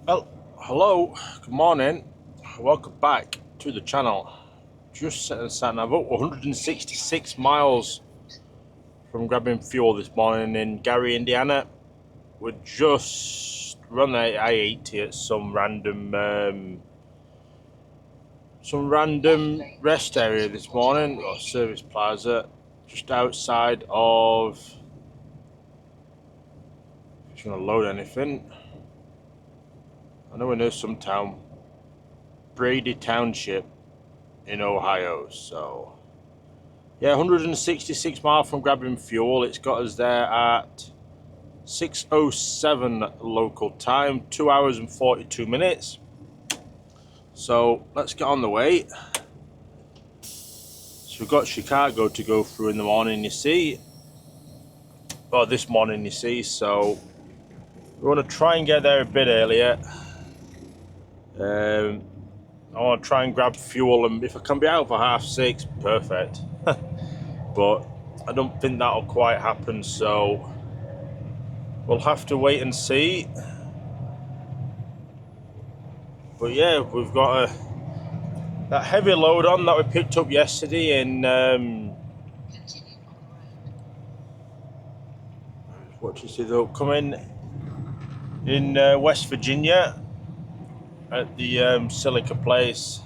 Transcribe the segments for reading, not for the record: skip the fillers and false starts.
Well, hello, good morning, welcome back to the channel. Just set the sat nav up 166 miles from grabbing fuel this morning in Gary, Indiana. We're just running I-80 at some random rest area this morning, or service plaza, just outside of, if it's going to load anything, I know we know some town, Brady Township in Ohio. So yeah, 166 miles from grabbing fuel. It's got us there at 6:07 local time, 2 hours and 42 minutes. So let's get on the way. So we've got Chicago to go through in the morning, you see, or this morning, you see. So we want to try and get there a bit earlier. I want to try and grab fuel, and if I can be out for 6:30, perfect. But I don't think that'll quite happen, so we'll have to wait and see. But yeah, we've got that heavy load on that we picked up yesterday in what do you see, though, coming in West Virginia at the Silica place.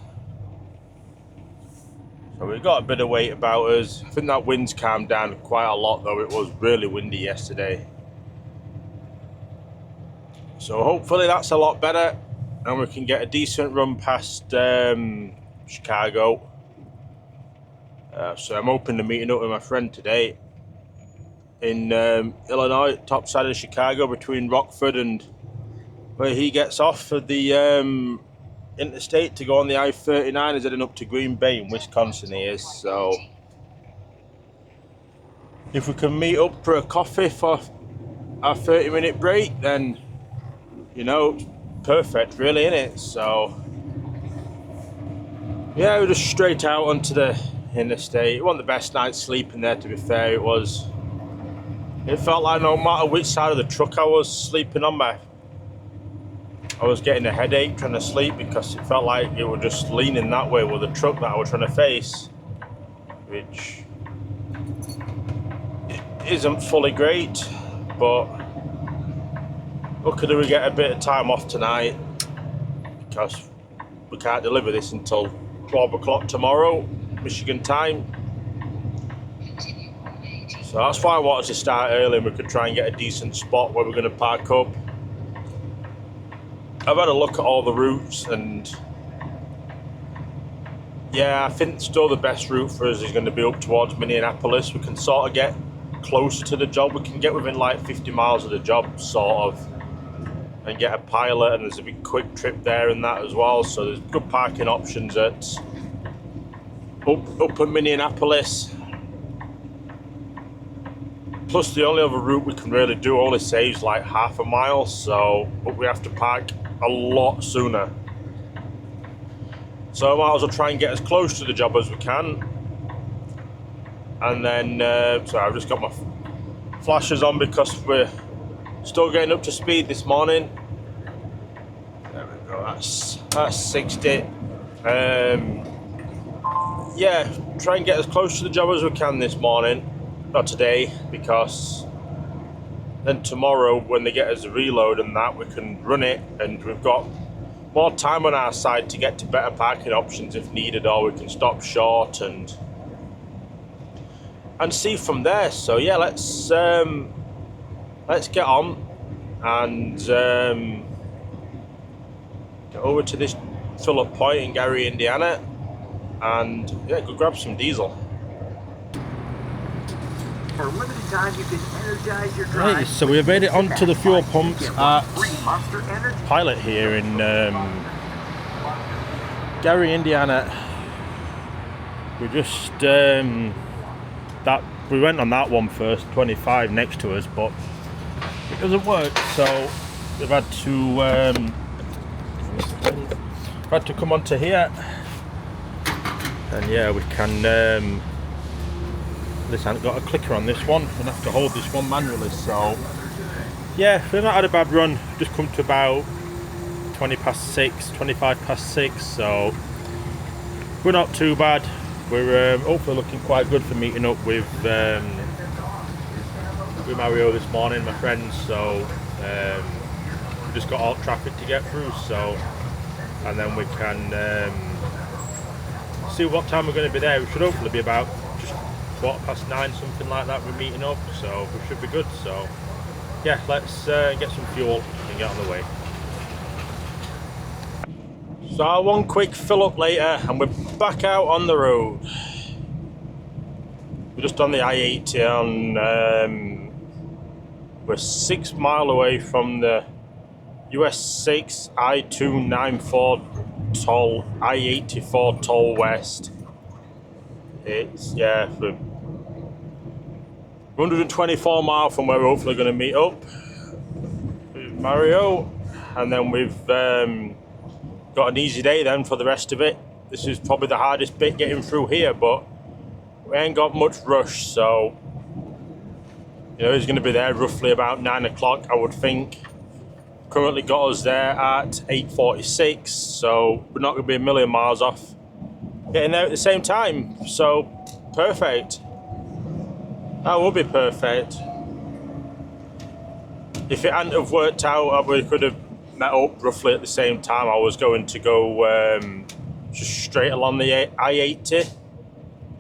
So we've got a bit of weight about us. I think that wind's calmed down quite a lot, though it was really windy yesterday. So hopefully that's a lot better and we can get a decent run past Chicago. So I'm hoping to meeting up with my friend today in Illinois, top side of Chicago, between Rockford and where he gets off of the interstate to go on the I-39. Is heading up to Green Bay in Wisconsin he is. So if we can meet up for a coffee for our 30-minute break, then you know, perfect really, innit? So yeah, we're just straight out onto the interstate. It wasn't the best night's sleeping there, to be fair. It felt like no matter which side of the truck I was sleeping on, I was getting a headache trying to sleep, because it felt like it was just leaning that way with the truck that I was trying to face, which isn't fully great. But luckily we get a bit of time off tonight, because we can't deliver this until 12 o'clock tomorrow, Michigan time. So that's why I wanted to start early, and we could try and get a decent spot where we're going to park up. I've had a look at all the routes, and yeah, I think still the best route for us is going to be up towards Minneapolis. We can sort of get closer to the job. We can get within like 50 miles of the job, sort of, and get a pilot, and there's a big quick trip there and that as well. So there's good parking options at up in Minneapolis. Plus the only other route we can really do only saves like half a mile, so but we have to park a lot sooner. So I might as well try and get as close to the job as we can. And then, sorry, I've just got my flashers on because we're still getting up to speed this morning. There we go, that's 60. Yeah, try and get as close to the job as we can this morning, not today, because then tomorrow when they get us a reload and that, we can run it, and we've got more time on our side to get to better parking options if needed, or we can stop short and see from there. So yeah, let's get on and get over to this fill-up point in Gary, Indiana, and yeah, go grab some diesel. For a limited time, you can energize your drive. Right, so we have made it onto the fuel pumps at Pilot here in Gary, Indiana. We just we went on that one first, 25 next to us, but it doesn't work. So we've had to come onto here, and yeah, we can. This hasn't got a clicker on this one. We'll have to hold this one manually. So yeah, we've not had a bad run. Just come to about 20 past 6, 25 past 6, so we're not too bad. We're hopefully looking quite good for meeting up with Mario this morning, my friends. So we've just got all traffic to get through, so, and then we can see what time we're going to be there. We should hopefully be about just 9:15, something like that. We're meeting up, so we should be good. So yeah, let's get some fuel and get on the way. So one quick fill up later and we're back out on the road. We're just on the I-80 on, we're 6 miles away from the US 6 I-294 toll, I-84 toll west. It's, yeah, we're 124 miles from where we're hopefully going to meet up with Mario, and then we've got an easy day then for the rest of it. This is probably the hardest bit getting through here, but we ain't got much rush, so you know, he's going to be there roughly about 9 o'clock, I would think. Currently got us there at 8:46, so we're not going to be a million miles off getting there at the same time, so perfect. That would be perfect. If it hadn't have worked out, we could have met up roughly at the same time. I was going to go just straight along the I-80,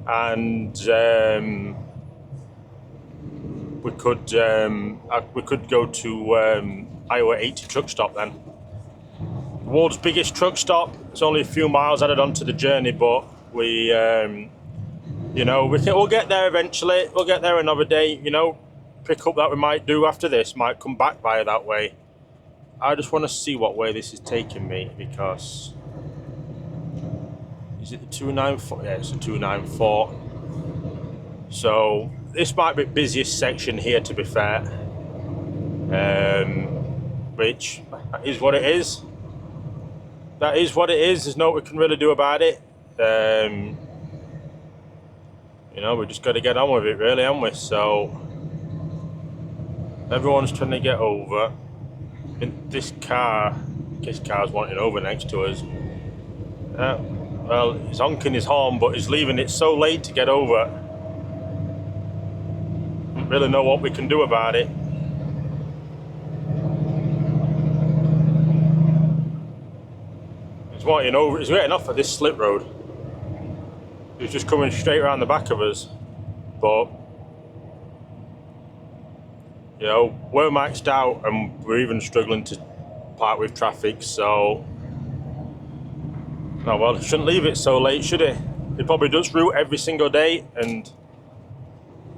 and we could go to Iowa 80 truck stop then. The world's biggest truck stop. It's only a few miles added onto the journey, but we, you know, we'll get there eventually. We'll get there another day. You know, pick up that we might do after this. Might come back via that way. I just want to see what way this is taking me, because is it the 294? Yeah, it's the 294. So this might be the busiest section here, to be fair. Which is what it is. That is what it is. There's no we can really do about it. You know, we just got to get on with it, really, haven't we? So everyone's trying to get over. In this car's wanting over next to us. Well, he's honking his horn, but he's leaving it so late to get over. Don't really know what we can do about it. He's wanting over. He's getting off at this slip road. He's just coming straight around the back of us, but you know, we're maxed out and we're even struggling to park with traffic, so no, well, shouldn't leave it so late, should he? He probably does route every single day and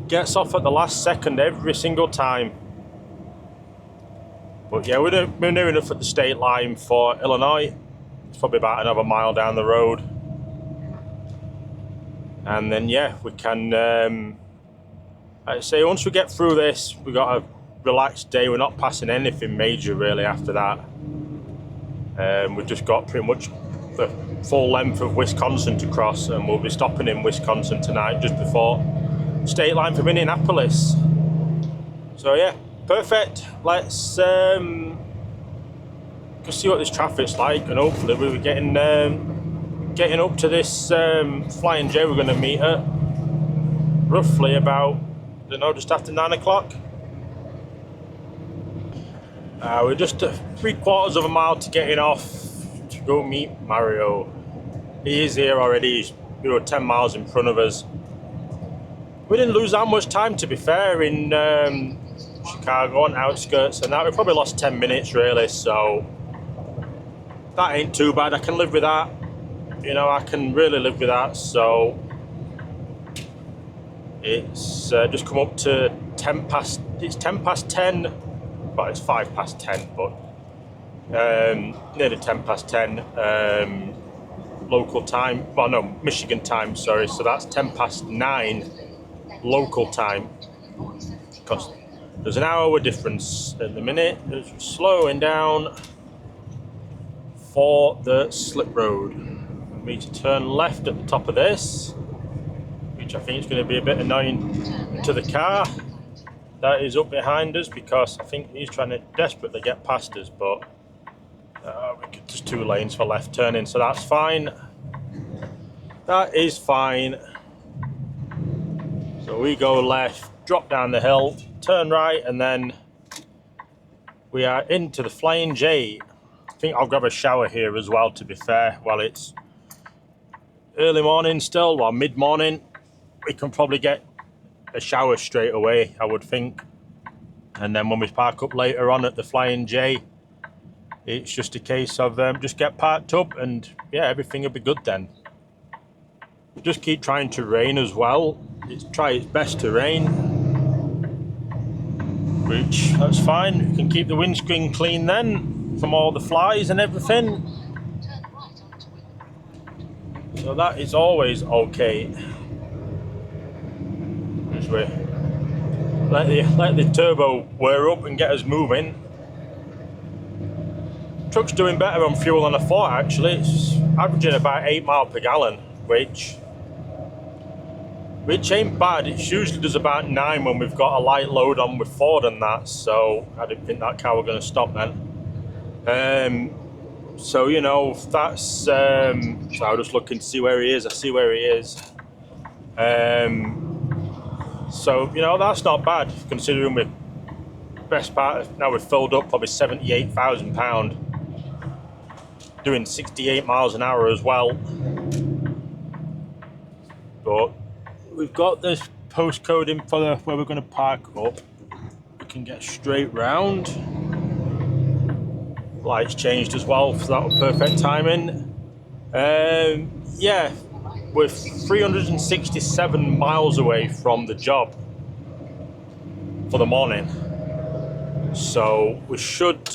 gets off at the last second every single time. But yeah, we're near enough at the state line for Illinois. It's probably about another mile down the road. And then yeah, we can, like I say, once we get through this, we've got a relaxed day. We're not passing anything major really after that. We've just got pretty much the full length of Wisconsin to cross, and we'll be stopping in Wisconsin tonight just before state line from Indianapolis. So yeah, perfect. Let's go see what this traffic's like, and hopefully we'll be getting up to this Flying J we're going to meet at roughly about, I don't know, just after 9 o'clock. We're just 3/4 of a mile to getting off to go meet Mario. He is here already. He's 10 miles in front of us. We didn't lose that much time, to be fair, in Chicago on outskirts and that. We probably lost 10 minutes really, so that ain't too bad. I can live with that. You know, I can really live with that. So it's just come up to 10 past. It's 10 past 10. Well, it's 5 past 10, but nearly 10 past 10 local time. Well, no, Michigan time. Sorry. So that's 10 past 9 local time. Because there's an hour difference at the minute. It's slowing down for the slip road. We need to turn left at the top of this, which I think is going to be a bit annoying to the car that is up behind us, because I think he's trying to desperately get past us, but we 2 lanes for left turning, so that's fine. That is fine. So we go left, drop down the hill, turn right, and then we are into the Flying J. I think I'll grab a shower here as well, to be fair. While it's early morning still, or mid-morning, we can probably get a shower straight away, I would think. And then when we park up later on at the Flying J, it's just a case of just get parked up and yeah, everything will be good then. Just keep trying to rain as well. Try its best to rain, which that's fine. You can keep the windscreen clean then from all the flies and everything. So that is always okay. As we let the turbo wear up and get us moving. Truck's doing better on fuel than I thought actually. It's averaging about 8 miles per gallon, which ain't bad. It usually does about 9 when we've got a light load on with Ford and that, so I didn't think that car were going to stop then. So you know, that's so I'm just looking to see where he is. I see where he is. So you know, that's not bad considering we're best part of, now we've filled up probably 78,000 £, doing 68 miles an hour as well. But we've got this postcode in for where we're going to park up. We can get straight round. Lights changed as well, so that was perfect timing. Yeah, we're 367 miles away from the job for the morning. So we should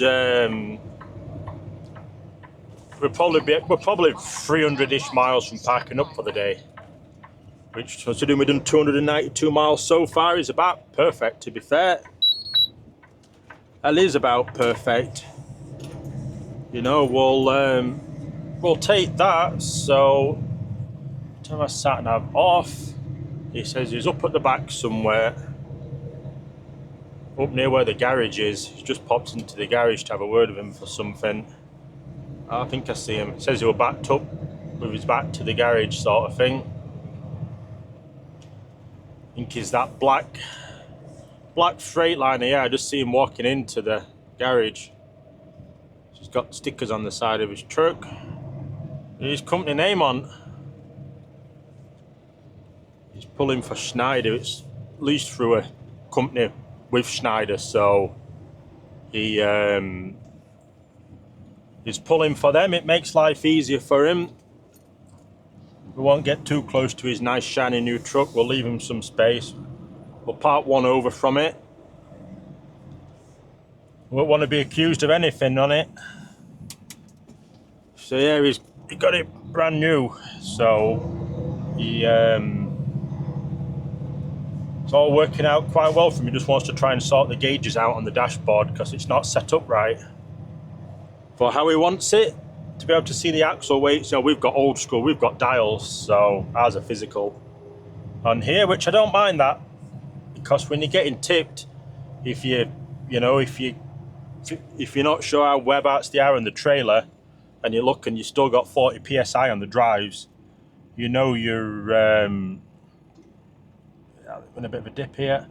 we're probably 300-ish miles from parking up for the day, which, considering we've done 292 miles so far, is about perfect, to be fair. That is about perfect. You know, we'll take that. So turn my sat nav off. He says he's up at the back somewhere, up near where the garage is. He's just popped into the garage to have a word with him for something. I think I see him. He says he was backed up with his back to the garage, sort of thing. I think he's that black Freightliner. Yeah, I just see him walking into the garage. He's got stickers on the side of his truck. His company name on. He's pulling for Schneider. It's leased through a company with Schneider, so he's pulling for them. It makes life easier for him. We won't get too close to his nice shiny new truck. We'll leave him some space. We'll park one over from it. Won't want to be accused of anything on it. So yeah, he got it brand new. So it's all working out quite well for him. He just wants to try and sort the gauges out on the dashboard because it's not set up right for how he wants it. To be able to see the axle weights, you know, we've got old school, we've got dials, so ours are physical on here, which I don't mind that, because when you're getting tipped, if you're not sure how whereabouts they are in the trailer, and you look and you still got 40 psi on the drives, you know you're in a bit of a dip here.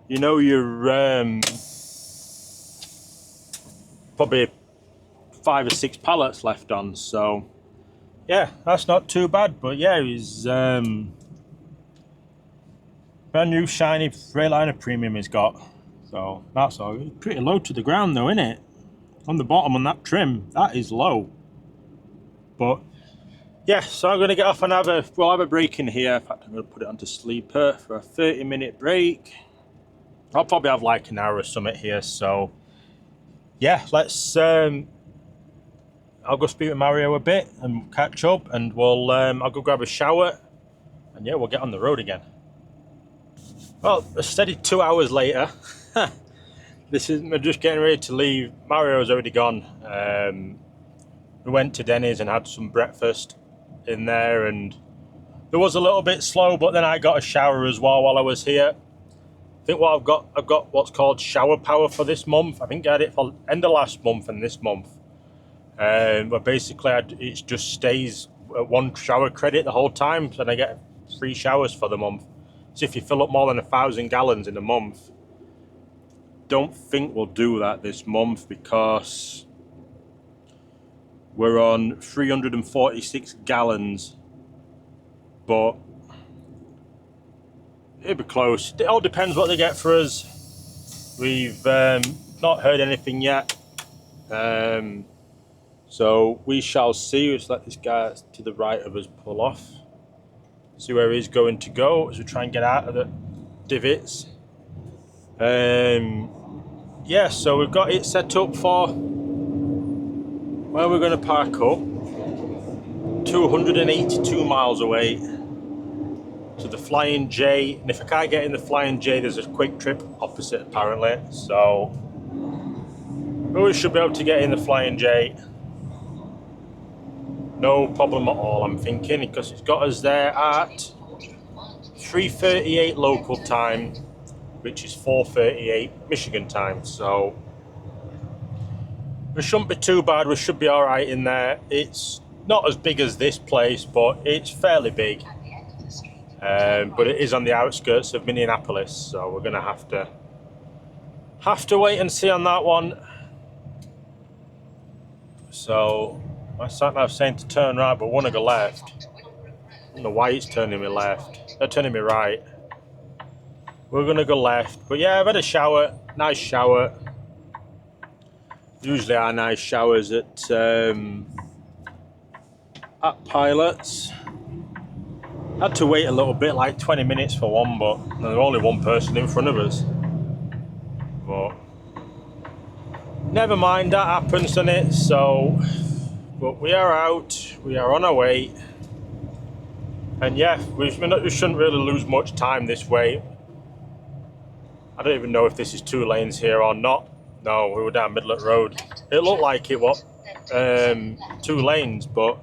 You know you're probably 5 or 6 pallets left on, so yeah, that's not too bad. But yeah, he's brand new shiny Freightliner premium he's got, so that's all. It's pretty low to the ground though, isn't it? On the bottom on that trim, that is low. But yeah, so I'm going to get off and we'll have a break in here. In fact, I'm going to put it onto sleeper for a 30-minute break. I'll probably have like an hour or something here, so yeah, let's I'll go speak with Mario a bit and catch up, and I'll go grab a shower, and yeah, we'll get on the road again. Well, a steady 2 hours later. We're just getting ready to leave. Mario's already gone. We went to Denny's and had some breakfast in there, and it was a little bit slow, but then I got a shower as well while I was here. I think what I've got what's called shower power for this month. I think I had it for end of last month and this month. But basically it just stays at 1 shower credit the whole time, and I get 3 showers for the month. So if you fill up more than 1,000 gallons in a month, don't think we'll do that this month because we're on 346 gallons, but it'll be close. It all depends what they get for us. We've not heard anything yet, so we shall see. Let's let this guy to the right of us pull off, see where he's going to go as we try and get out of the divots. Yeah, so we've got it set up for where we're going to park up, 282 miles away to the Flying J, and if I can't get in the Flying J, there's a quick trip opposite apparently, so we should be able to get in the Flying J, no problem at all, I'm thinking, because it's got us there at 3:38 local time, which is 4:38 Michigan time, so it shouldn't be too bad. We should be all right in there. It's not as big as this place, but it's fairly big. But it is on the outskirts of Minneapolis, so we're gonna have to wait and see on that one. So my sat nav's saying to turn right, but I want to go left. I don't know why it's turning me left. They're turning me right. We're gonna go left, but yeah, I've had a shower, nice shower. Usually our nice showers at Pilots. Had to wait a little bit, like 20 minutes for one, but there's only one person in front of us. But never mind, that happens, doesn't it? So, but we are out, we are on our way, and yeah, we shouldn't really lose much time this way. I don't even know if this is 2 lanes here or not. No, we were down Midlet Road. It looked like it was 2 lanes, but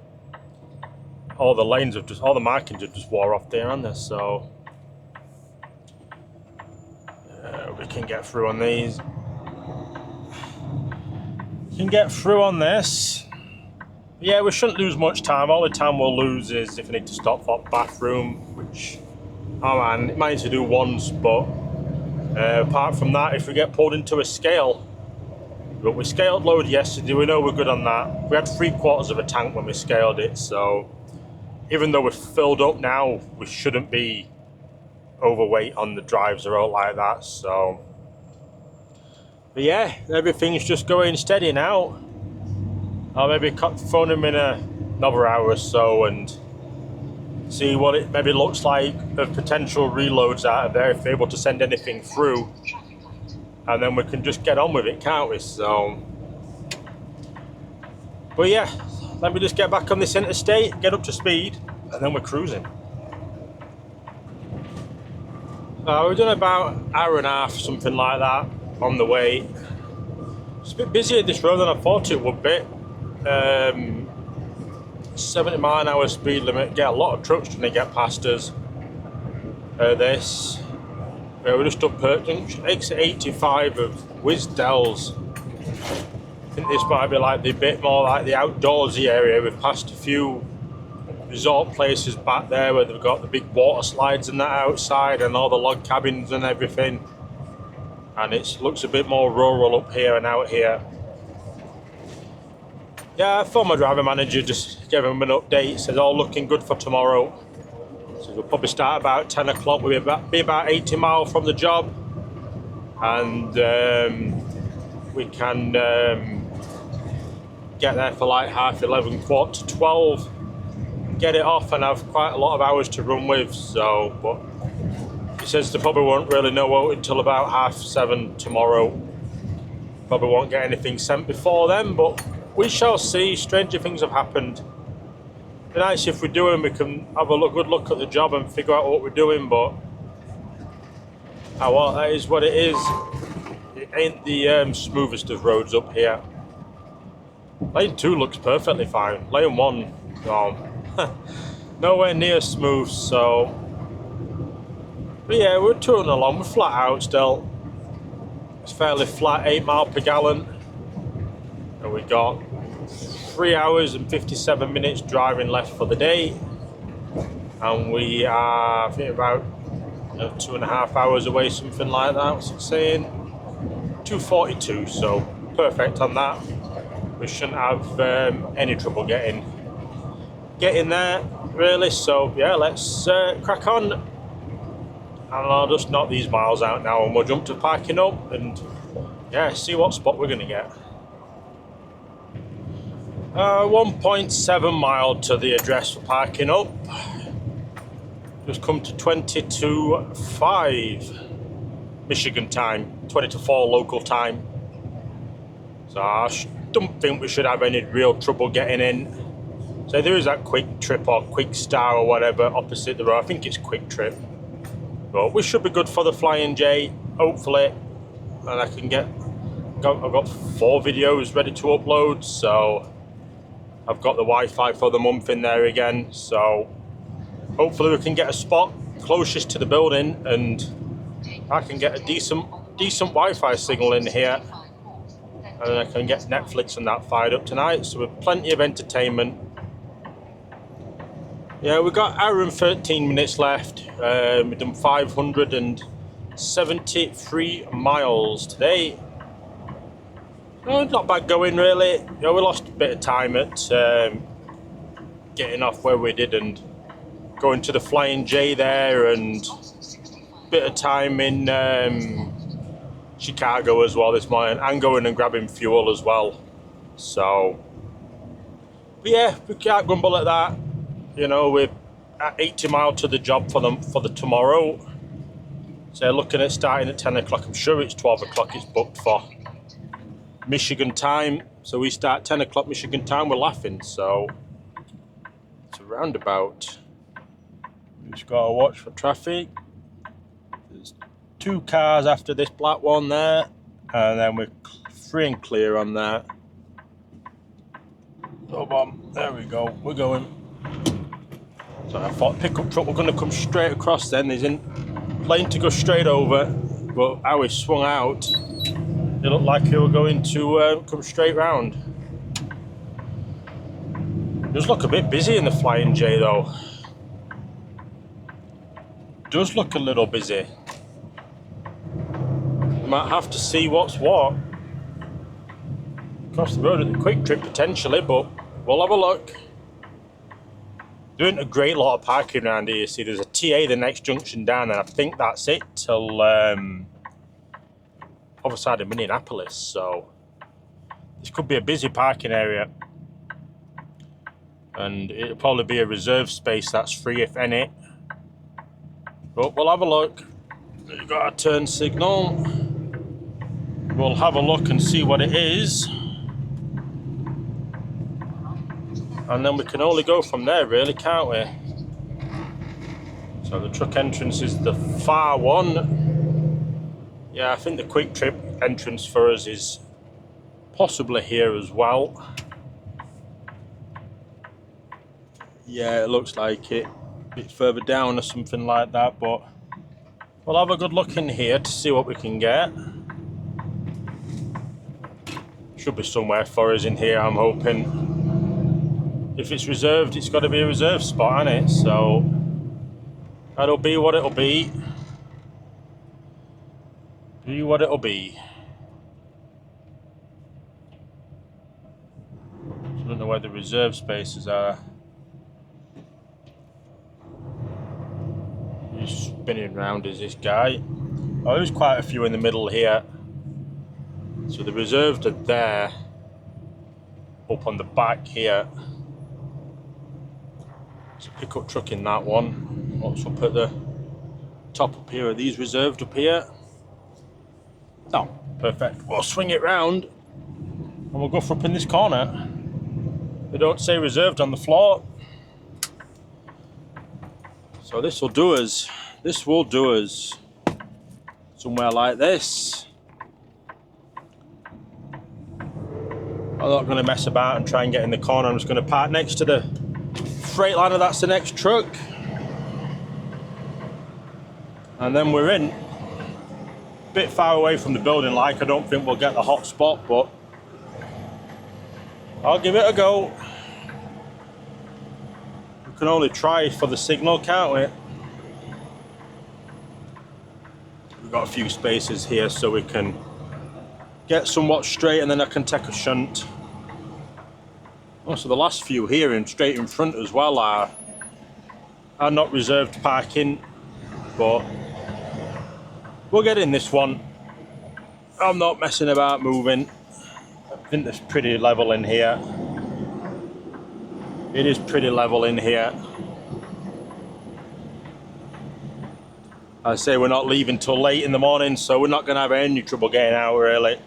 all the markings have just wore off there, aren't they? So we can get through on these. Can get through on this. But yeah, we shouldn't lose much time. All the time we'll lose is if we need to stop for bathroom, which, oh man, it might need to do once, but apart from that, if we get pulled into a scale, but we scaled load yesterday, we know we're good on that. We had 3/4 of a tank when we scaled it, so even though we're filled up now, we shouldn't be overweight on the drives or out like that. So, but yeah, everything's just going steady now. I'll maybe phone him in another hour or so and see what it maybe looks like of potential reloads out of there, if they're able to send anything through, and then we can just get on with it, can't we? So, but yeah, let me just get back on this interstate, get up to speed, and then we're cruising. We've done about an hour and a half, something like that, on the way. It's a bit busier this road than I thought it would be. 70 mile an hour speed limit, get a lot of trucks trying to get past us. We're just up exit 85 of Wisdells. I think this might be like the bit more like the outdoorsy area. We've passed a few resort places back there where they've got the big water slides and that outside and all the log cabins and everything. And it looks a bit more rural up here and out here. Yeah, I thought my driver manager just gave him an update. Said all looking good for tomorrow. So we'll probably start about 10 o'clock. We'll be about 80 miles from the job. And we can get there for like 11:30, 11:45, get it off and have quite a lot of hours to run with. So, but he says they probably won't really know until about 7:30 tomorrow. Probably won't get anything sent before then, but we shall see. Stranger things have happened. It'd be nice if we do and we can have a good look at the job and figure out what we're doing, but well, that is what it is. It ain't the smoothest of roads up here. Lane 2 looks perfectly fine. Lane 1, nowhere near smooth, so. But yeah, we're touring along, we're flat out still. It's fairly flat, 8 miles per gallon. And we got 3 hours and 57 minutes driving left for the day, and we are, I think, about 2.5 hours away, something like that. What's it saying? 2:42, so perfect on that. We shouldn't have any trouble getting there, really. So yeah, let's crack on, and I'll just knock these miles out now, and we'll jump to parking up and yeah, see what spot we're gonna get. 1.7 mile to the address for parking up. Just come to 22:05 Michigan time, 20 to 4 local time. So I don't think we should have any real trouble getting in. So there is that Quick Trip or Quick Star or whatever opposite the road. I think it's Quick Trip. But we should be good for the Flying J, hopefully. And I can I've got 4 videos ready to upload, so I've got the Wi-Fi for the month in there again. So hopefully we can get a spot closest to the building, and I can get a decent Wi-Fi signal in here, and then I can get Netflix and that fired up tonight. So with plenty of entertainment. Yeah, we've got 1 hour and 13 minutes left. We've done 573 miles today. No, not bad going, really. You know, we lost a bit of time at getting off where we did and going to the Flying J there, and a bit of time in Chicago as well this morning, and going and grabbing fuel as well. So, but yeah, we can't grumble at that. You know, we're at 80 miles to the job for the tomorrow. So looking at starting at 10 o'clock. I'm sure it's 12 o'clock it's booked for Michigan time. So we start 10 o'clock Michigan time. We're laughing. So it's a roundabout. We've just got to watch for traffic. There's 2 cars after this black one there, and then we're free and clear on that. Oh, bomb. There we go. We're going. So I thought pickup truck were going to come straight across then. There's in lane to go straight over, but how he swung out, it looked like he were going to come straight round. It does look a bit busy in the Flying J though. Does look a little busy. Might have to see what's what. Across the road at the Quick Trip potentially, but we'll have a look. Doing a great lot of parking around here. See, there's a TA the next junction down, and I think that's it till other side of Minneapolis. So this could be a busy parking area, and it'll probably be a reserve space that's free, if any. But we'll have a look. We've got a turn signal. We'll have a look and see what it is. And then we can only go from there, really, can't we? So the truck entrance is the far one. Yeah, I think the Quick Trip entrance for us is possibly here as well. Yeah, it looks like it. A bit further down or something like that, but we'll have a good look in here to see what we can get. Should be somewhere for us in here, I'm hoping. If it's reserved, it's got to be a reserved spot, hasn't it? So that'll be what it'll be. Be what it'll be. I don't know where the reserve spaces are. He's spinning round, is this guy? Oh, there's quite a few in the middle here. So the reserved are there. Up on the back here. There's a pickup truck in that one. What's up at the top up here? Are these reserved up here? Oh, perfect. We'll swing it round and we'll go for up in this corner. They don't say reserved on the floor. So this will do us. This will do us. Somewhere like this. I'm not going to mess about and try and get in the corner. I'm just going to park next to the Freightliner. That's the next truck. And then we're in. A bit far away from the building, like I don't think we'll get the hot spot, but I'll give it a go. We can only try for the signal, can't we? We've got a few spaces here so we can get somewhat straight, and then I can take a shunt. Also, the last few here and straight in front as well are not reserved parking, but we'll get in this one. I'm not messing about moving. I think it's pretty level in here. It is pretty level in here. I say we're not leaving till late in the morning, so we're not going to have any trouble getting out early.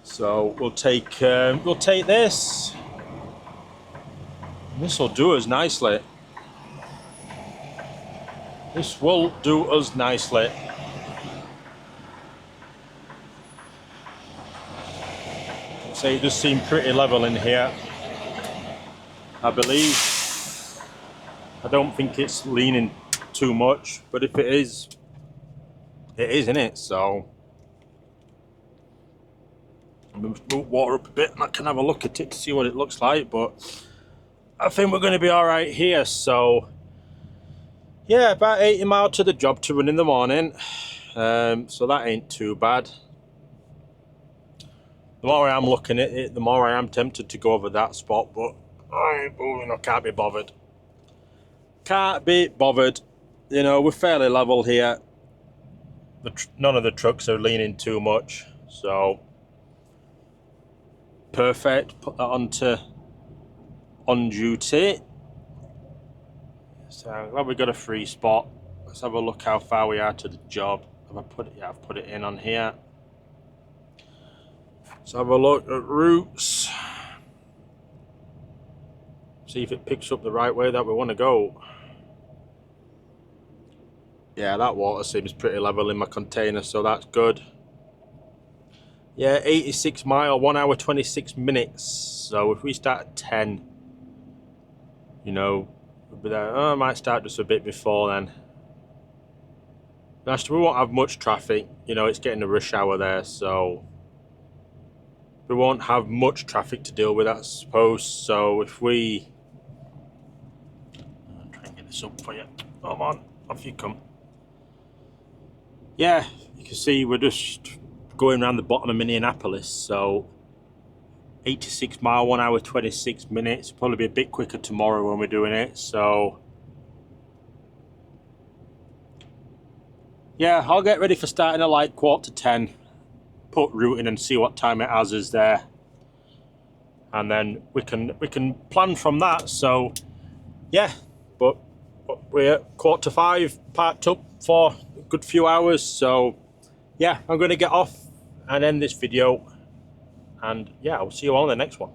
So we'll take this. This will do us nicely. This will do us nicely. So it does seem pretty level in here, I believe. I don't think it's leaning too much, but if it is, isn't it? So I'm going to move water up a bit and I can have a look at it to see what it looks like, but I think we're going to be all right here. So yeah, about 80 miles to the job to run in the morning, so that ain't too bad. The more I am looking at it, the more I am tempted to go over that spot, but I ain't moving. I can't be bothered. Can't be bothered. You know, we're fairly level here. None of the trucks are leaning too much, so perfect. Put that on duty. So I'm glad we got a free spot. Let's have a look how far we are to the job. Have I put it? Yeah, I've put it in on here. Let's have a look at routes. See if it picks up the right way that we want to go. Yeah, that water seems pretty level in my container, so that's good. Yeah, 86 mile, 1 hour 26 minutes. So if we start at 10, you know, we'll be there. Oh, I might start just a bit before then. Actually, we won't have much traffic. You know, it's getting a rush hour there, so we won't have much traffic to deal with, I suppose. So if we... I'll try and get this up for you. Come on, off you come. Yeah, you can see we're just going around the bottom of Minneapolis, so 86 mile, 1 hour 26 minutes. Probably be a bit quicker tomorrow when we're doing it, so yeah, I'll get ready for starting at like 9:45, put route in and see what time it has us there, and then we can plan from that. So yeah, but we're 4:45 parked up for a good few hours, so yeah, I'm going to get off and end this video, and yeah, I'll see you all in the next one.